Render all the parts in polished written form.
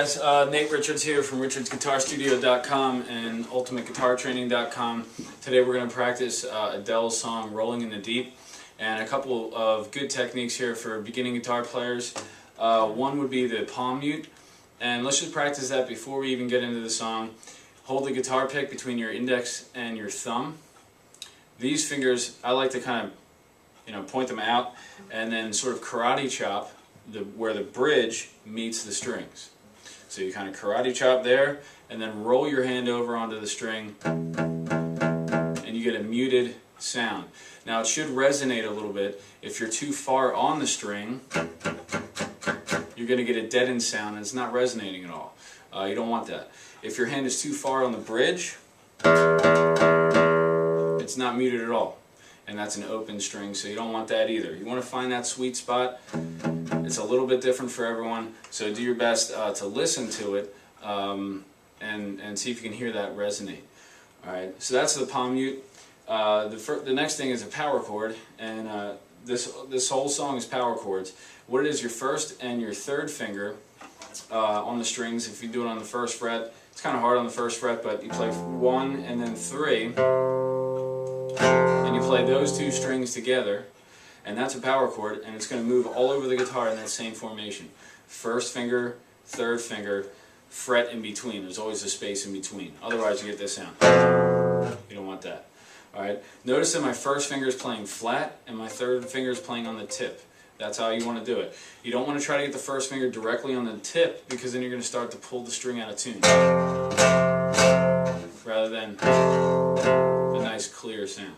guys, Nate Richards here from richardsguitarstudio.com and ultimateguitartraining.com. Today we're going to practice Adele's song Rolling in the Deep, and a couple of good techniques here for beginning guitar players. One would be the palm mute, and let's just practice that before we even get into the song. Hold the guitar pick between your index and your thumb. These fingers, I like to kind of point them out and then sort of karate chop where the bridge meets the strings. So you kind of karate chop there and then roll your hand over onto the string and you get a muted sound. Now it should resonate a little bit. If you're too far on the string, you're going to get a deadened sound and it's not resonating at all. You don't want that. If your hand is too far on the bridge, it's not muted at all. And that's an open string, so you don't want that either. You want to find that sweet spot. It's a little bit different for everyone, so do your best to listen to it and see if you can hear that resonate. Alright, so that's the palm mute. The next thing is a power chord, and this whole song is power chords. What it is, your first and your third finger on the strings. If you do it on the first fret, it's kind of hard on the first fret, but you play 1 and then 3. And you play those two strings together, and that's a power chord, and it's going to move all over the guitar in that same formation. First finger, third finger, fret in between. There's always a space in between. Otherwise you get this sound. You don't want that. Alright, notice that my first finger is playing flat and my third finger is playing on the tip. That's how you want to do it. You don't want to try to get the first finger directly on the tip, because then you're going to start to pull the string out of tune, rather than a nice clear sound.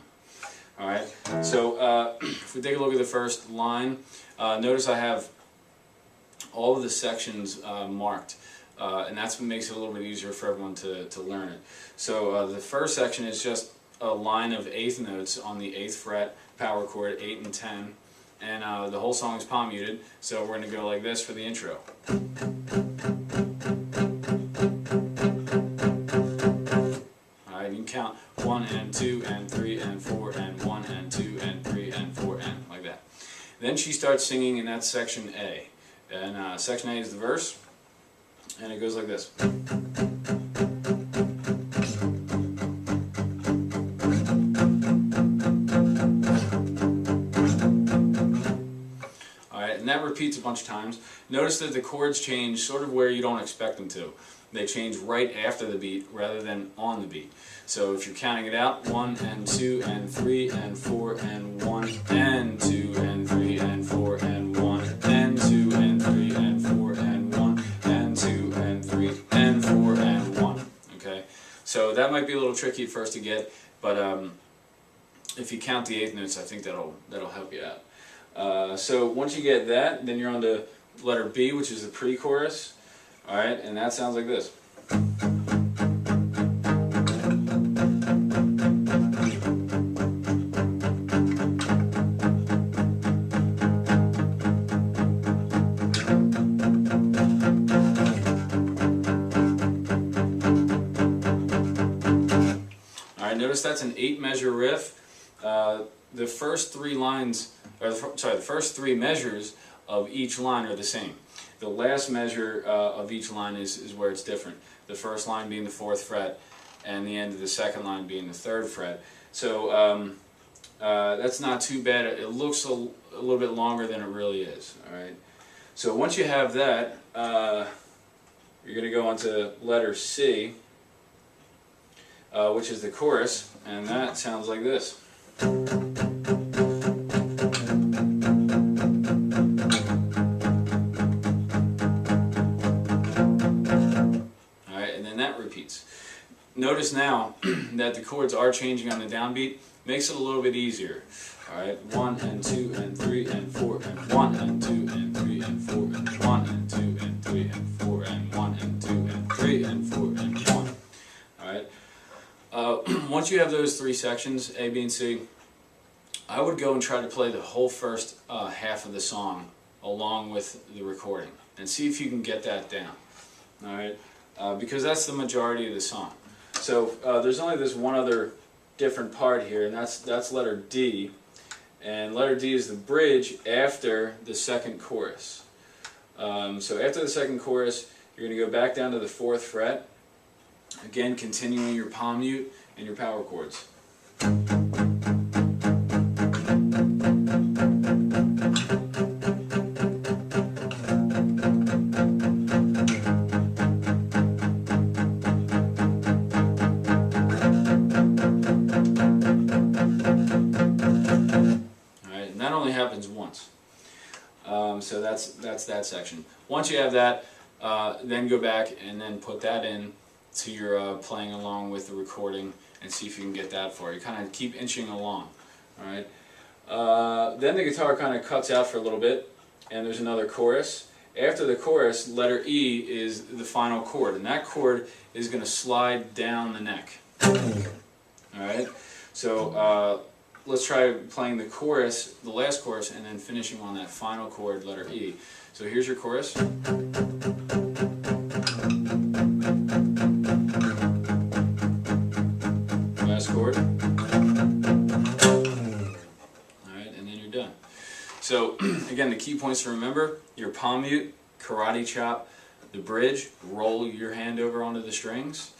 Alright, so if we take a look at the first line, notice I have all of the sections marked, and that's what makes it a little bit easier for everyone to learn it. So the first section is just a line of eighth notes on the 8th fret, power chord 8 and 10, and the whole song is palm muted, so we're going to go like this for the intro. Alright, you can count 1 and 2 and 3 and 4 and 1 and 2 and 3 and 4 and like that. Then she starts singing, and that's section A. And section A is the verse, and it goes like this. Alright, and that repeats a bunch of times. Notice that the chords change sort of where you don't expect them to. They change right after the beat rather than on the beat. So if you're counting it out, 1 and 2 and 3 and 4 and 1 and 2 and 3 and 4 and 1 and 2 and 3 and 4 and 1 and 2 and 3 and 4 and 1. Okay, so that might be a little tricky at first to get, but if you count the eighth notes, I think that'll help you out. So once you get that, then you're on to letter B, which is the pre-chorus. Alright, and that sounds like this. Alright, notice that's an 8-measure riff. The first 3 lines, the first 3 measures of each line are the same. The last measure of each line is where it's different. The first line being the 4th fret, and the end of the second line being the 3rd fret. So that's not too bad. It looks a little bit longer than it really is. All right. So once you have that, you're going to go on to letter C, which is the chorus, and that sounds like this. Repeats. Notice now that the chords are changing on the downbeat. Makes it a little bit easier. Alright, 1 and 2 and 3 and 4 and 1 and 2 and 3 and 4 and 1 and 2 and 3 and 4 and 1 and 2 and 3 and 4 and 1. Alright, once you have those 3 sections, A, B, and C, I would go and try to play the whole first half of the song along with the recording and see if you can get that down. Alright. Because that's the majority of the song. So there's only this one other different part here, and that's letter D, and letter D is the bridge after the second chorus. So after the second chorus, You're going to go back down to the 4th fret, again continuing your palm mute and your power chords. Alright, and that only happens once. So that's that section. Once you have that, then go back and then put that in to your playing along with the recording and see if you can get that far. You kind of keep inching along. Alright. Then the guitar kind of cuts out for a little bit and there's another chorus. After the chorus, letter E is the final chord, and that chord is going to slide down the neck. Alright. So let's try playing the chorus, the last chorus, and then finishing on that final chord, letter E. So here's your chorus. Last chord. Alright, and then you're done. So again, the key points to remember: your palm mute, karate chop, the bridge, roll your hand over onto the strings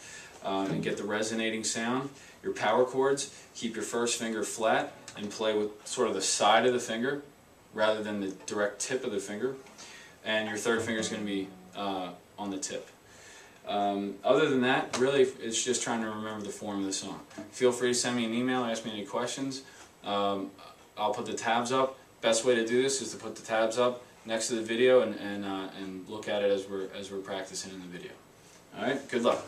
and get the resonating sound. Your power chords, keep your first finger flat and play with sort of the side of the finger rather than the direct tip of the finger. And your third finger is going to be on the tip. Other than that, really, it's just trying to remember the form of the song. Feel free to send me an email, ask me any questions. I'll put the tabs up. Best way to do this is to put the tabs up next to the video and look at it as we're practicing in the video. All right, good luck.